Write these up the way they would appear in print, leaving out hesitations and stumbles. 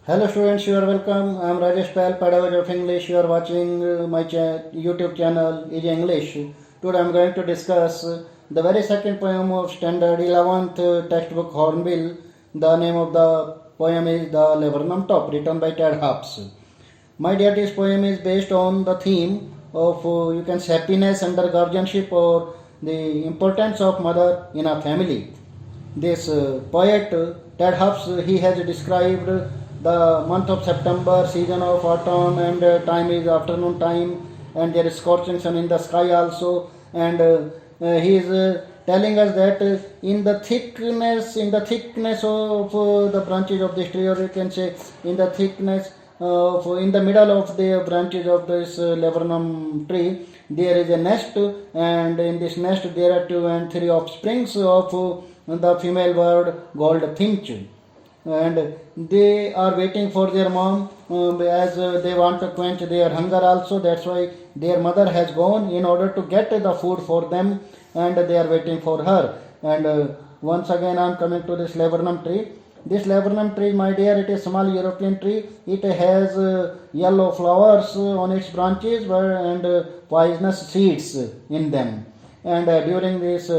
Hello students, you are welcome. I am Rajesh Pal, pedagogue of English. You are watching my YouTube channel, Easy English. Today I am going to discuss the very second poem of Standard 11th textbook Hornbill. The name of the poem is The Laburnum Top, written by Ted Hubs. My dear, this poem is based on the theme of you can say happiness under guardianship or the importance of mother in a family. This poet Ted Hubs he has described the month of September, season of autumn, and time is afternoon time, and there is scorching sun in the sky also, and he is telling us that in the thickness of the branches of this tree, or you can say in the thickness in the middle of the branches of this laburnum tree, there is a nest, and in this nest there are two and three offsprings of the female bird called finch, and they are waiting for their mom as they want to quench their hunger also. That's why their mother has gone in order to get the food for them, and they are waiting for her. And once again I am coming to this laburnum tree. This laburnum tree, my dear, it is small European tree. It has yellow flowers on its branches and poisonous seeds in them. And during this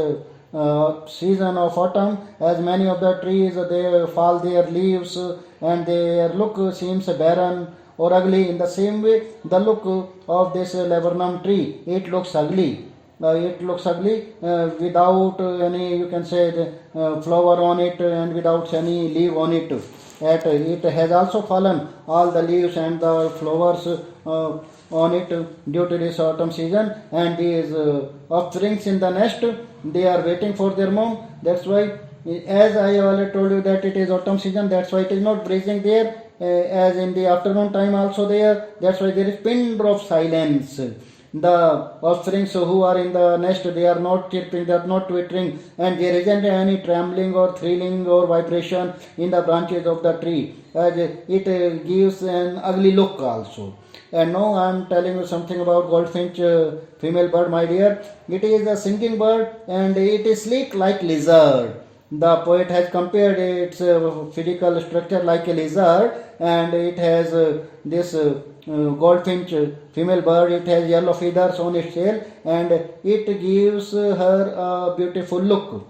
season of autumn, as many of the trees they fall their leaves and their look seems barren or ugly. In the same way, the look of this laburnum tree, it looks ugly. Without any, you can say, flower on it, and without any leaf on it. It has also fallen all the leaves and the flowers on it due to this autumn season, and these offsprings in the nest, they are waiting for their mom. That's why, as I already told you, that it is autumn season. That's why it is not breezing there, as in the afternoon time also there. That's why there is pin drop silence. The offsprings who are in the nest, they are not chirping, they are not twittering, and there isn't any trembling or thrilling or vibration in the branches of the tree, as it gives an ugly look also. And now I am telling you something about goldfinch, female bird, my dear. It is a singing bird, and it is sleek like lizard. The poet has compared its physical structure like a lizard, and it has this goldfinch female bird. It has yellow feathers on its tail, and it gives her a beautiful look.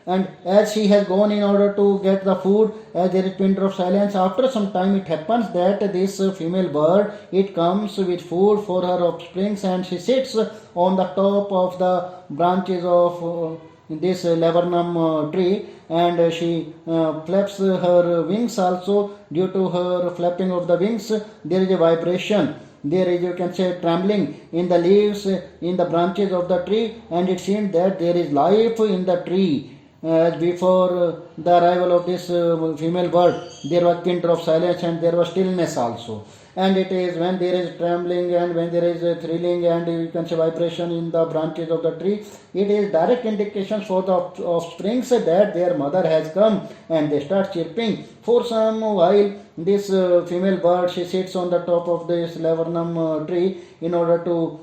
And as she has gone in order to get the food, as there is pin drop silence, after some time it happens that this female bird, it comes with food for her offsprings, and she sits on the top of the branches of this laburnum tree, and she flaps her wings also. Due to her flapping of the wings, there is a vibration, there is, you can say, trembling in the leaves in the branches of the tree, and it seems that there is life in the tree. As before the arrival of this female bird, there was pin drop silence and there was stillness also. And it is when there is trembling and when there is thrilling and you can say vibration in the branches of the tree, it is direct indications for the offsprings that their mother has come, and they start chirping. For some while, this female bird, she sits on the top of this laburnum tree in order to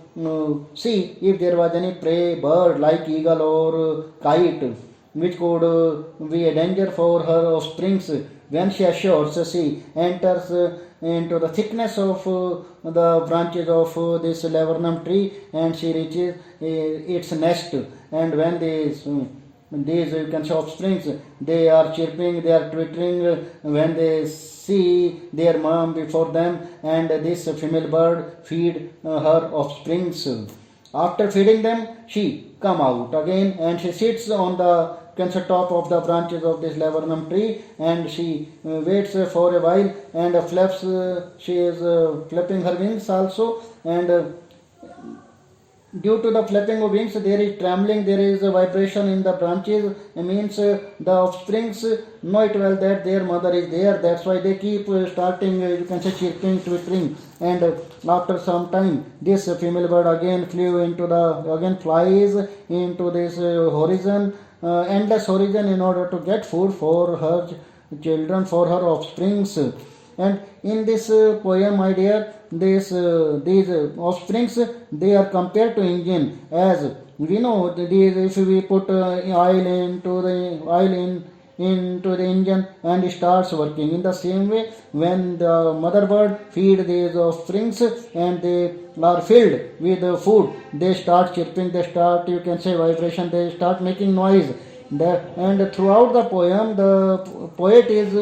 see if there was any prey bird like eagle or kite, which could be a danger for her offsprings. When she assures, she enters into the thickness of the branches of this laburnum tree, and she reaches its nest. And when these you can say offsprings, they are chirping, they are twittering when they see their mom before them, and this female bird feed her offsprings. After feeding them, she come out again, and she sits on the top of the branches of this laburnum tree, and she waits for a while and flaps. She is flapping her wings also, and due to the flapping of wings, there is trembling, there is a vibration in the branches. It means the offsprings know it well that their mother is there. That's why they keep starting, you can say, chirping, twittering. And after some time, this female bird again flies into this horizon, endless horizon, in order to get food for her children, for her offsprings. And in this poem, my dear, these offsprings, they are compared to engine. As we know, if we put oil in into the engine and starts working. In the same way, when the mother bird feed these offsprings and they are filled with food, they start chirping, they start, you can say, vibration, they start making noise. And throughout the poem, the poet is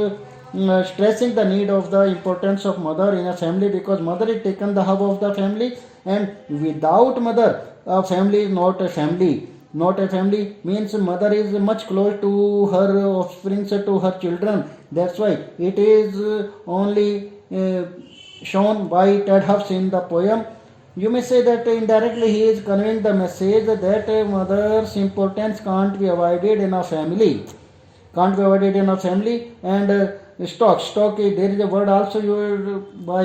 stressing the need of the importance of mother in a family, because mother is taken the hub of the family, and without mother a family is not a family. Not a family means mother is much close to her offspring, to her children. That's why it is only shown by Ted Hubs in the poem. You may say that indirectly he is conveying the message that mother's importance can't be avoided in a family. Can't be avoided in a family. And stock, there is a word also used by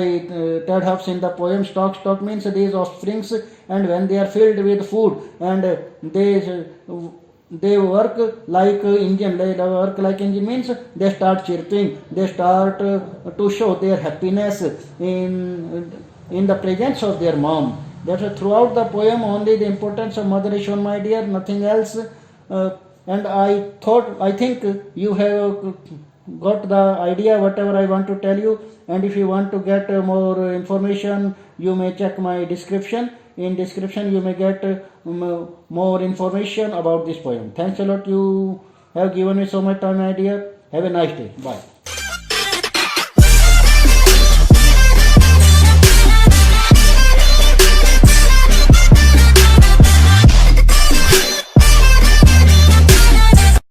Ted Hubs in the poem. Stock means these offsprings, and when they are filled with food and they work like engine. They work like engine means they start chirping, they start to show their happiness in the presence of their mom. That's why throughout the poem only the importance of mother is shown, my dear, nothing else. And I think you have got the idea whatever I want to tell you. And if you want to get more information, you may check my description. In description you may get more information about this poem. Thanks a lot, you have given me so much time, my dear. Have a nice day. Bye.